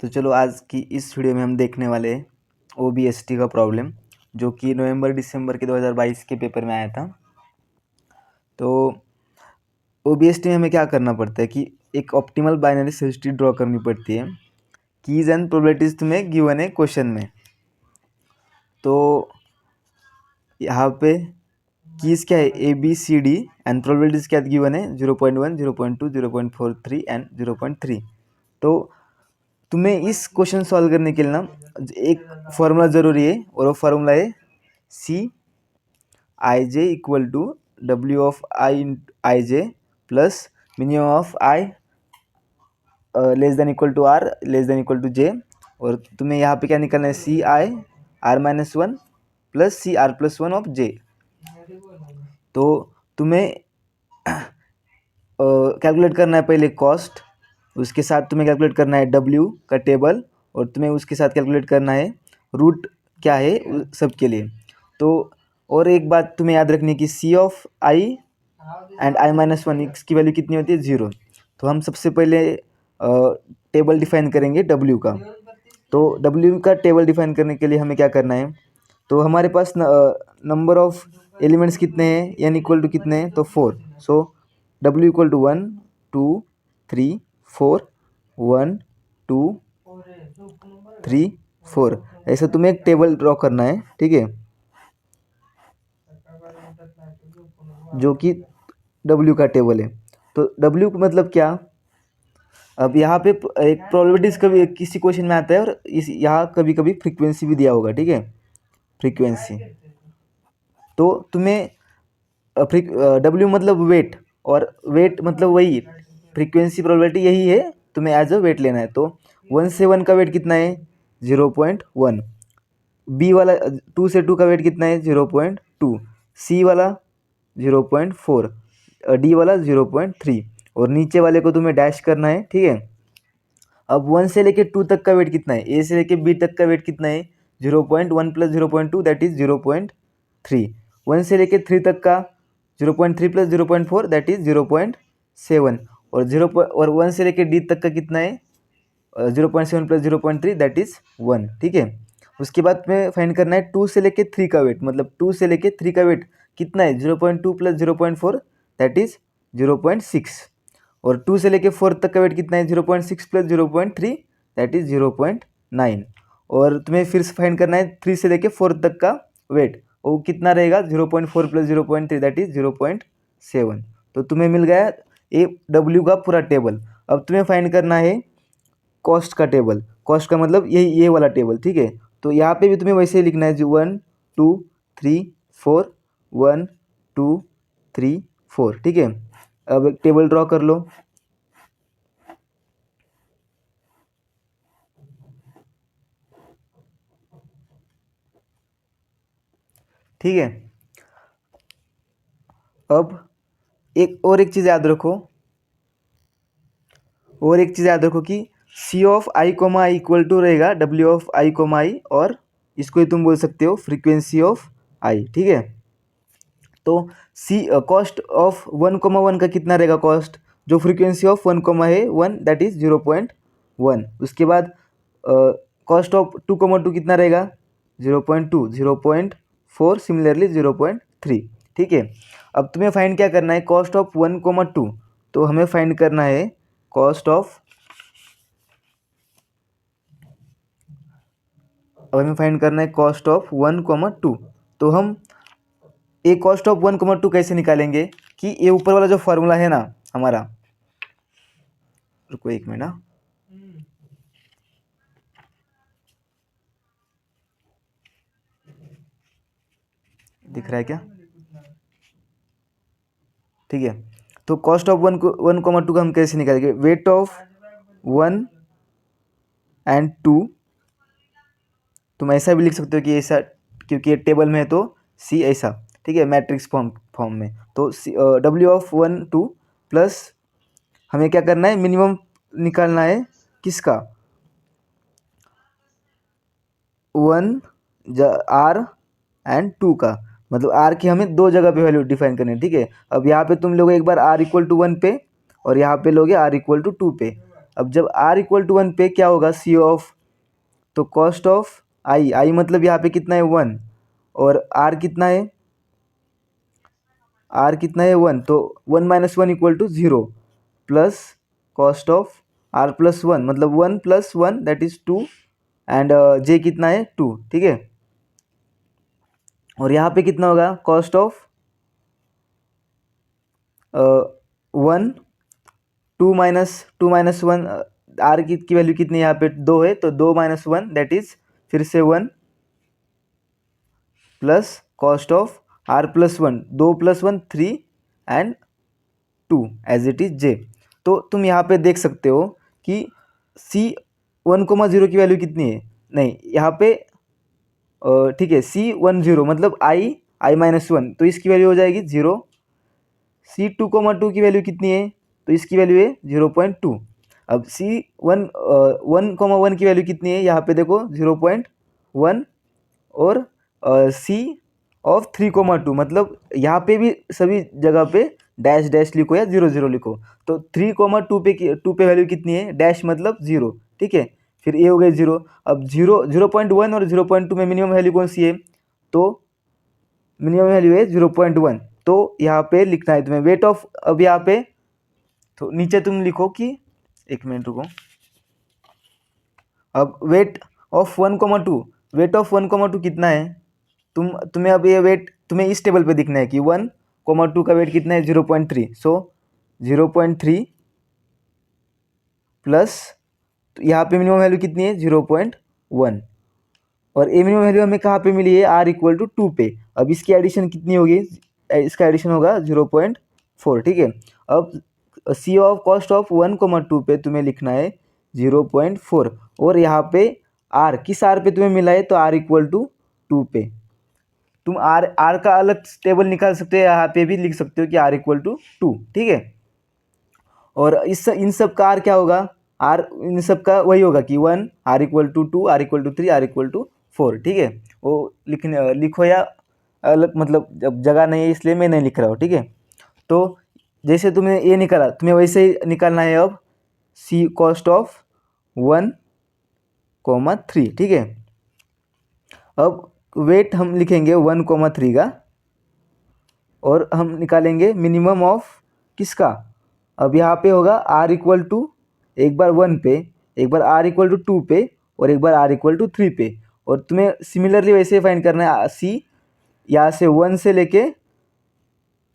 तो चलो आज की इस वीडियो में हम देखने वाले हैं OBST का प्रॉब्लम, जो कि नवंबर दिसंबर के 2022 के पेपर में आया था। तो OBST में हमें क्या करना पड़ता है कि एक optimal binary search tree draw करनी पड़ती है। कीज एंड प्रोबेबिलिटीज तुम्हें गिवन है क्वेश्चन में। तो यहाँ पे कीज क्या है, ABCD, एंड प्रोबेबिलिटीज क्या गिवन है 0.1, 0.2, 0.43 एंड 0.3। तो तुम्हें इस क्वेश्चन सॉल्व करने के लिए ना एक फार्मूला ज़रूरी है, और वो फार्मूला है CIJ equal to W of IJ plus minimum of I less than equal to R less than equal to J। और तुम्हें यहाँ पे क्या निकालना है, CI R-1 plus CR+1 of J। तो तुम्हें कैलकुलेट करना है पहले कॉस्ट, उसके साथ तुम्हें कैलकुलेट करना है W का टेबल, और तुम्हें उसके साथ कैलकुलेट करना है रूट क्या है सब के लिए। तो और एक बात तुम्हें याद रखनी है कि C of I and I-1 इसकी वैल्यू कितनी होती है, 0। तो हम सबसे पहले टेबल डिफाइन करेंगे W का। तो W का टेबल डिफाइन करने के लिए हमें क्या करना है, तो हमारे पास नंबर ऑफ एलिमेंट्स कितने हैं, n इक्वल टू कितने हैं, तो 4। सो W इक्वल टू 1 2 3 4, 1 2 3 4। ऐसा तुम्हें एक टेबल ड्रॉ करना है, ठीक है, जो कि W का टेबल है। तो W का मतलब क्या, अब यहाँ पे एक प्रोबेबिलिटीज कभी किसी क्वेश्चन में आता है, और इस यहाँ कभी कभी फ्रीक्वेंसी भी दिया होगा, ठीक है, फ्रीक्वेंसी। तो तुम्हें W मतलब वेट, और वेट मतलब वही फ्रीक्वेंसी प्रोबेबिलिटी यही है, तुम्हें एज अ वेट लेना है। तो 1 से 1 का वेट कितना है, 0.1। B वाला 2 से 2 का वेट कितना है, 0.2। C वाला 0.4, D वाला 0.3, और नीचे वाले को तुम्हें डैश करना है, ठीक है। अब 1 से लेके 2 तक का वेट कितना है, A से लेके B तक का वेट कितना है, 0.1 प्लस 0.2 दैट इज 0.3। 1 से लेके 3 तक का 0.3 प्लस 0.4 दैट इज 0.7, और 1 से लेके D तक का कितना है, 0.7 प्लस 0.3 दैट इज 1, ठीक है। उसके बाद में फाइंड करना है 2 से लेके 3 का वेट, मतलब 2 से लेके 3 का वेट कितना है, 0.2 प्लस 0.4 दैट इज 0.6, और 2 से लेके 4 तक का वेट कितना है, 0.6 प्लस 0.3 दैट इज 0.9। और तुम्हें फिर से फाइंड करना है 3 से लेके 4 तक का वेट, वो कितना रहेगा, 0.4 प्लस 0.3 दैट इज 0.7। तो तुम्हें मिल गया W का पूरा टेबल। अब तुम्हें फाइंड करना है कॉस्ट का टेबल। कॉस्ट का मतलब ये वाला टेबल, ठीक है। तो यहाँ पे भी तुम्हें वैसे ही लिखना है, 1 2 3 4, 1 2 3 4, ठीक है। अब एक टेबल ड्रॉ कर लो। ठीक है, अब एक चीज़ याद रखो, कि C of I comma I equal to रहेगा W of I comma I, और इसको ही तुम बोल सकते हो फ्रीक्वेंसी ऑफ I, ठीक है। तो कॉस्ट ऑफ 1,1 का कितना रहेगा, कॉस्ट जो फ्रीक्वेंसी ऑफ 1, है 1 दैट इज 0.1। उसके बाद कॉस्ट ऑफ 2,2 कितना रहेगा, 0.2, 0.4, सिमिलरली 0.3, ठीक है। अब तुम्हें फाइंड क्या करना है, कॉस्ट ऑफ 1,2। तो हमें फाइंड करना है कॉस्ट ऑफ, कॉस्ट ऑफ 1,2। तो हम ए कॉस्ट ऑफ 1,2 कैसे निकालेंगे, कि ये ऊपर वाला जो फॉर्मूला है ना हमारा, रुको एक मिनट ना, दिख रहा है क्या, ठीक है। तो कॉस्ट ऑफ 1,2 का हम कैसे निकालेंगे, वेट ऑफ 1 एंड 2, तुम ऐसा भी लिख सकते हो कि ऐसा, क्योंकि ये टेबल में है तो C ऐसा, ठीक है, मैट्रिक्स फॉर्म में। तो W ऑफ 1 2 प्लस हमें क्या करना है, मिनिमम निकालना है किसका, 1 R एंड 2 का, मतलब R की हमें दो जगह पे वैल्यू डिफाइन करनी है, ठीक है। अब यहाँ पे तुम लोग एक बार R इक्वल टू 1 पे, और यहाँ पे लोगे R इक्वल टू 2 पे। अब जब r इक्वल टू 1 पे क्या होगा, सी ऑफ, तो कॉस्ट ऑफ आई मतलब यहाँ पे कितना है 1, और r कितना है, r कितना है 1, तो 1 minus 1 equal to 0 plus cost of r plus 1 मतलब 1 plus 1 that is 2 and j कितना है 2, ठीक है। और यहाँ पे कितना होगा, cost of 1 to minus one, R की वैल्यू कितनी है यहाँ पे 2 है, तो 2 माइनस 1 दैट इज फिर से 1 plus cost of R plus 1, 2 plus 1 3 and 2 as it is J. तो तुम यहाँ पे देख सकते हो कि सी 1,0 की वैल्यू कितनी है, नहीं यहाँ पे ठीक है, सी 10 मतलब आई माइनस 1, तो इसकी वैल्यू हो जाएगी 0। सी 2,2 की वैल्यू कितनी है, तो इसकी वैल्यू है 0.2। अब सी 1,1 की वैल्यू कितनी है, यहाँ पे देखो 0.1, और सी ऑफ 3,2 मतलब यहाँ पे भी सभी जगह पे डैश डैश लिखो या 0 लिखो। तो 3,2 पे 2 पे वैल्यू कितनी है, डैश मतलब 0, ठीक है। फिर ये हो गए 0। अब 0.1 और 0.2 में मिनिमम वैल्यू कौन सी है, तो मिनिमम वैल्यू है 0.1, तो यहाँ पे लिखना है तुम्हें वेट ऑफ, अब यहाँ पे तो नीचे तुम लिखो कि, एक मिनट रुको, अब वेट ऑफ 1,2, वेट ऑफ 1,2 कितना है, तुम्हें अब ये वेट तुम्हें इस टेबल पे दिखना है कि 1,2 का वेट कितना है 0.3, सो 0.3 प्लस, तो यहाँ पे मिनिमम वैल्यू कितनी है 0.1, और ए मिनिमम वैल्यू हमें कहाँ पे मिली है, r इक्वल टू 2 पे। अब इसकी एडिशन कितनी होगी, इसका एडिशन होगा 0.4, ठीक है। अब सी ऑफ कॉस्ट ऑफ 1,2 पे तुम्हें लिखना है 0.4, और यहाँ पे r किस r पे तुम्हें मिला है, तो r इक्वल टू 2 पे। तुम r का अलग टेबल निकाल सकते हो, यहाँ पे भी लिख सकते हो कि r इक्वल टू 2, ठीक है। और इन सब का r क्या होगा, r इन सब का वही होगा कि 1, r equal to 2, r equal to 3, r equal to 4, ठीक है। वो लिखो या अलग, मतलब जब जगह नहीं है इसलिए मैं नहीं लिख रहा हूँ, ठीक है। तो जैसे तुमने ये निकाला, तुम्हें वैसे ही निकालना है अब सी कॉस्ट ऑफ 1,3, ठीक है। अब वेट हम लिखेंगे 1,3 का, और हम निकालेंगे मिनिमम ऑफ किसका, अब यहाँ पे होगा r इक्वल टू एक बार 1 पे, एक बार r इक्वल टू 2 पे, और एक बार r इक्वल टू 3 पे। और तुम्हें सिमिलरली वैसे फाइंड करना है, सी यहाँ से 1 से लेके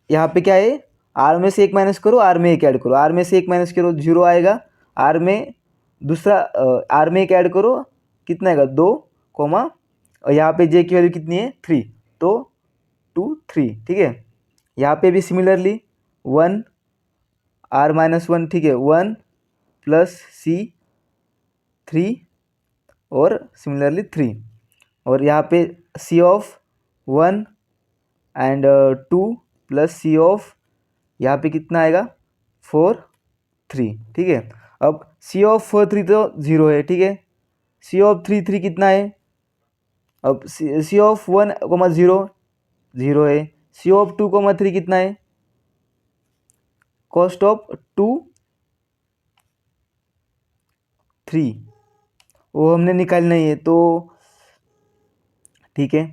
यहाँ पे क्या है, r में से 1 माइनस करो, r में 1 ऐड करो, r में से 1 माइनस करो 0 आएगा, r में दूसरा r में 1 ऐड करो कितना आएगा 2, और यहाँ पे j की वैल्यू कितनी है 3, तो 2 3, ठीक है। यहाँ पे भी सिमिलरली 1 r माइनस 1, ठीक है, 1 प्लस सी 3 और सिमिलरली 3, और यहाँ पे C of 1 and 2 plus C of यहाँ पे कितना आएगा 4 3, ठीक है। अब सी ऑफ 4 3 तो 0 है, ठीक है। सी ऑफ 3 3 कितना है, अब सी ऑफ 1,0 0 है। सी ऑफ 2,3 कितना है, कॉस्ट ऑफ 2 3 वो हमने निकालना ही है, तो ठीक है,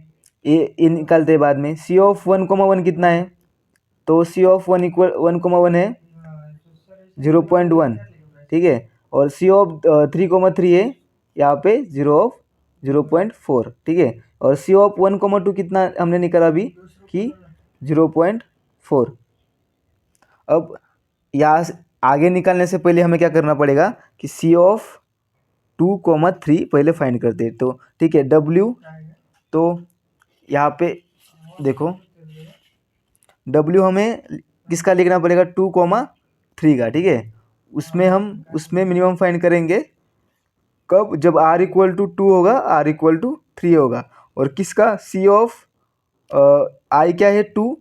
ये निकालते हैं बाद में। सी ऑफ 1,1 कितना है, तो सी ऑफ 1,1 है 0.1, ठीक है। और सी ऑफ 3,3 है यहाँ पे 0.4, ठीक है। और सी ऑफ 1,2 कितना हमने निकाला अभी कि 0.4। अब यहाँ से आगे निकालने से पहले हमें क्या करना पड़ेगा कि सी ऑफ 2,3 पहले फाइंड करते हैं, तो ठीक है W, तो यहाँ पे देखो W हमें किसका लिखना पड़ेगा 2,3 का, ठीक है। उसमें मिनिमम फाइंड करेंगे कब, जब r इक्वल टू 2 होगा, r इक्वल टू 3 होगा। और किसका सी ऑफ आई क्या है 2,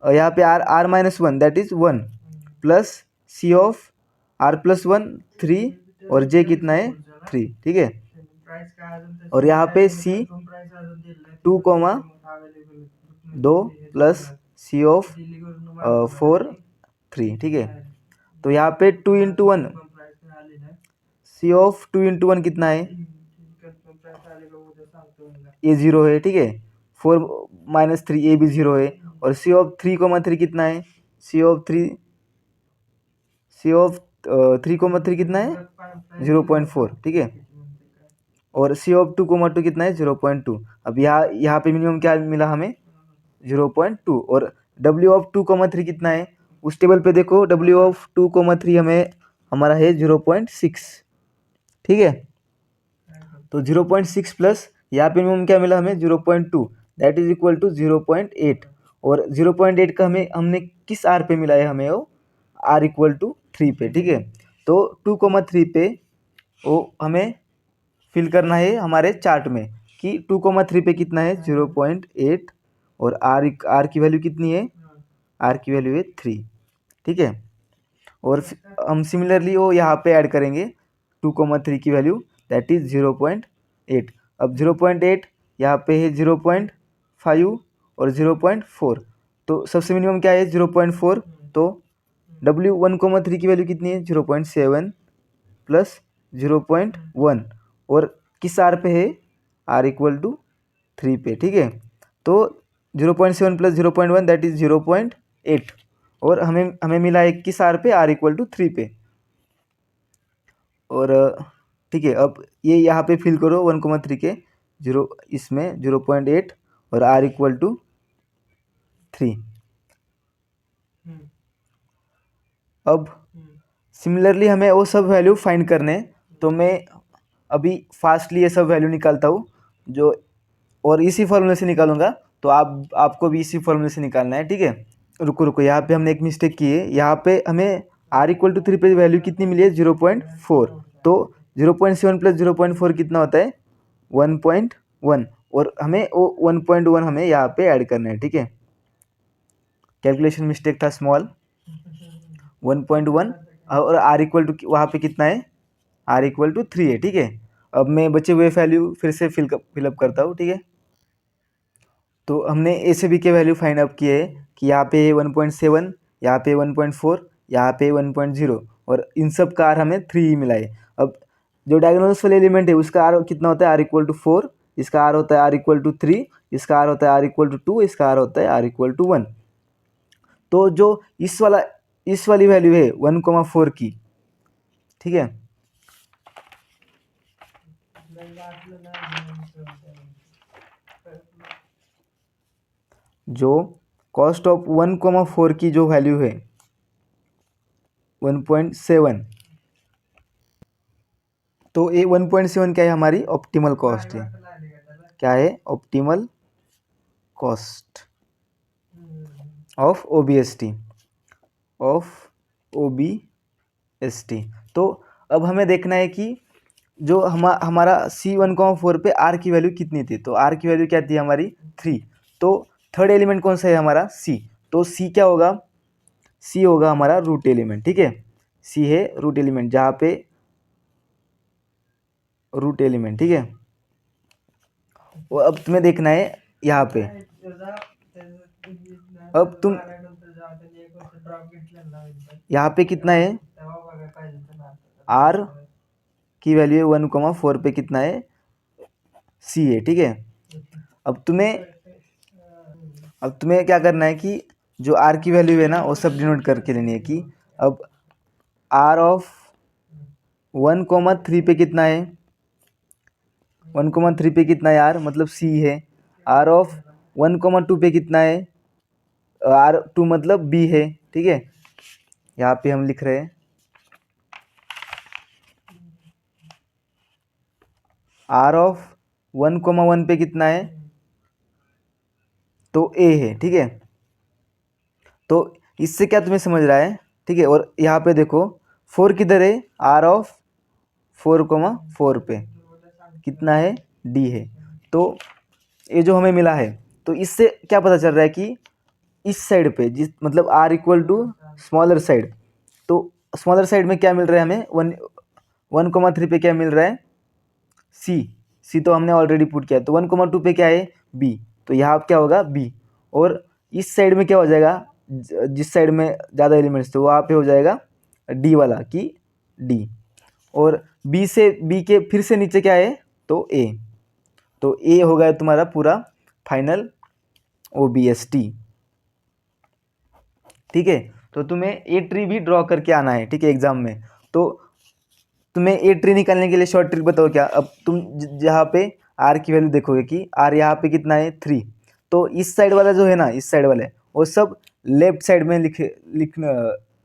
यहाँ पे r minus 1 that is 1 plus C of r plus 1 3, और j कितना है 3, ठीक है। और यहाँ पे सी 2,2 प्लस सी ऑफ 4 3, ठीक है। तो यहाँ पे 2 × 1 सी ऑफ 2 × 1 कितना है, ए 0 है, ठीक है। 4 - 3 ए भी 0 है। और सी ऑफ 3, 3 कितना है, सी ऑफ 3 कितना है, 0.4, ठीक है। और सी ऑफ 2, 2 कितना है, 0.2। अब यहाँ पे मिनिमम क्या मिला हमें, 0.2। और डब्ल्यू ऑफ 2, 3 कितना है, उस टेबल पे देखो, डब्ल्यू ऑफ 2, 3 हमें हमारा है 0.6, ठीक है। तो 0.6 प्लस यहाँ पे मिनिमम क्या मिला हमें, 0.2, दैट इज इक्वल टू 0.8। और 0.8 का हमने किस आर पे मिला है, हमें वो आर इक्वल टू 3 पे, ठीक है। तो 2, 3 पे वो हमें फिल करना है हमारे चार्ट में कि 2, 3 पे कितना है, 0.8। और आर की वैल्यू कितनी है, आर की वैल्यू है 3, ठीक है। और हम सिमिलरली वो यहाँ पे ऐड करेंगे 2, 3 की वैल्यू, दैट इज 0.8। अब 0.8 यहाँ पे है 0.5 और 0.4, तो सबसे मिनिमम क्या है, 0.4। तो डब्ल्यू 1, 3 की वैल्यू कितनी है, 0.7 प्लस 0.1। और किस आर पे है, आर इक्वल टू 3 पे, ठीक है। तो 0.7 प्लस 0.1 दैट इज 0.8। और हमें मिला है किस आर पे, आर इक्वल टू 3 पे। और ठीक है, अब ये यहाँ पे फिल करो 1, 3 के इसमें 0.8 और आर इक्वल टू 3। अब सिमिलरली हमें वो सब वैल्यू फाइंड करने हैं। तो मैं अभी फास्टली ये सब वैल्यू निकालता हूँ जो, और इसी फॉर्मूले से निकालूंगा। तो आपको भी इसी फॉर्मूले से निकालना है, ठीक है। रुको रुको, यहाँ पे हमने एक मिस्टेक की है। यहाँ पे हमें आर इक्वल टू 3 पे वैल्यू कितनी मिली है, 0.4। तो 0.7 प्लस 0.4 कितना होता है, 1.1। और हमें वो 1.1 हमें यहाँ पे ऐड करना है, ठीक है। कैलकुलेशन मिस्टेक था स्मॉल, 1.1। और आर इक्वल टू वहाँ पे कितना है, आर इक्वल टू 3 है, ठीक है। अब मैं बचे हुए वैल्यू फिर से फिलअप करता हूँ, ठीक है। तो हमने ए से बी के वैल्यू फाइंड अप किए हैं कि यहाँ पे 1.7, यहाँ पे 1.4, यहाँ पे 1.0, और इन सब का आर हमें 3 ही मिला है। अब जो डायगोनल्स वाले एलिमेंट है उसका आर कितना होता है, आर इक्वल टू 4, इसका आर होता है आर इक्वल टू 3, इसका आर होता है आर इक्वल टू 2, इसका आर होता है आर इक्वल टू 1। तो जो इस वाली वैल्यू है 1,4 की, ठीक है। जो कॉस्ट ऑफ 1,4 की जो वैल्यू है 1.7, तो ये 1.7 क्या है, हमारी ऑप्टिमल कॉस्ट है। क्या है, ऑप्टिमल कॉस्ट ऑफ ओबीएसटी। तो अब हमें देखना है कि जो हमारा C1,4 पे आर की वैल्यू कितनी थी। तो आर की वैल्यू क्या थी हमारी, 3। तो थर्ड एलिमेंट कौन सा है हमारा, सी। तो सी क्या होगा, सी होगा हमारा रूट एलिमेंट, ठीक है। सी है रूट एलिमेंट, जहाँ पे रूट एलिमेंट, ठीक है। वो अब तुम्हें देखना है यहाँ पे, अब तुम यहाँ पे कितना है, आर की वैल्यू है 1,4 पे कितना है, सी है, ठीक है। अब तुम्हें क्या करना है कि जो आर की वैल्यू है ना वो सब डिनोट करके लेनी है कि अब आर ऑफ 1,3 पे कितना है, 1,3 पे कितना है आर, मतलब सी है। आर ऑफ 1,2 पे कितना है, R2 मतलब बी है, ठीक है। यहाँ पे हम लिख रहे हैं आर ऑफ 1,1 पे कितना है, तो ए है, ठीक है। तो इससे क्या तुम्हें समझ रहा है, ठीक है। और यहाँ पे देखो 4 किधर है, आर ऑफ 4,4 पे कितना है, डी है। तो ये जो हमें मिला है, तो इससे क्या पता चल रहा है कि इस साइड पे जिस मतलब R equal to smaller side, तो स्मॉलर साइड में क्या मिल रहा है हमें, 1,3 पे क्या मिल रहा है, सी तो हमने ऑलरेडी पुट किया। तो 1,2 पे क्या है, बी। तो यहाँ क्या होगा, बी। और इस साइड में क्या हो जाएगा, जिस साइड में ज़्यादा एलिमेंट्स थे वहाँ पे हो जाएगा डी वाला, कि डी। और बी के फिर से नीचे क्या है, तो ए, तो ए हो गया तुम्हारा पूरा फाइनल OBST। ठीक है, तो तुम्हें ए ट्री भी ड्रॉ करके आना है, ठीक है, एग्जाम में। तो तुम्हें ए ट्री निकालने के लिए शॉर्ट ट्रिक बताओ क्या। अब तुम जहाँ पे आर की वैल्यू देखोगे कि आर यहाँ पे कितना है 3, तो इस साइड वाला जो है ना, इस साइड वाले वो सब लेफ्ट साइड में लिखना,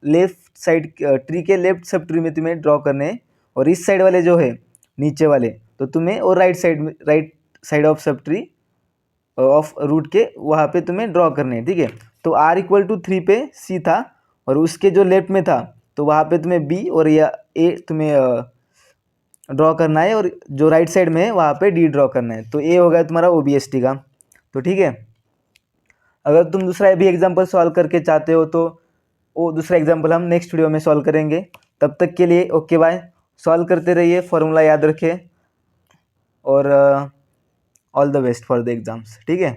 लेफ्ट साइड ट्री के लेफ्ट सब ट्री में तुम्हें ड्रॉ करने हैं, और इस साइड वाले जो है नीचे वाले तो तुम्हें, और राइट साइड में, right side of subtree of root के वहाँ पे तुम्हें ड्रॉ करने हैं, ठीक है। तो R=3 पे C था, और उसके जो लेफ्ट में था तो वहाँ पे तुम्हें B और या A तुम्हें ड्रॉ करना है, और जो राइट साइड में है वहाँ पे D ड्रॉ करना है। तो A हो गया तुम्हारा OBST का। तो ठीक है, अगर तुम दूसरा भी एग्जाम्पल सॉल्व करके चाहते हो तो वो दूसरा एग्जाम्पल हम नेक्स्ट वीडियो में सॉल्व करेंगे। तब तक के लिए ओके बाय। सॉल्व करते रहिए, फॉर्मूला याद रखें, और all the best for the exams, ठीक है।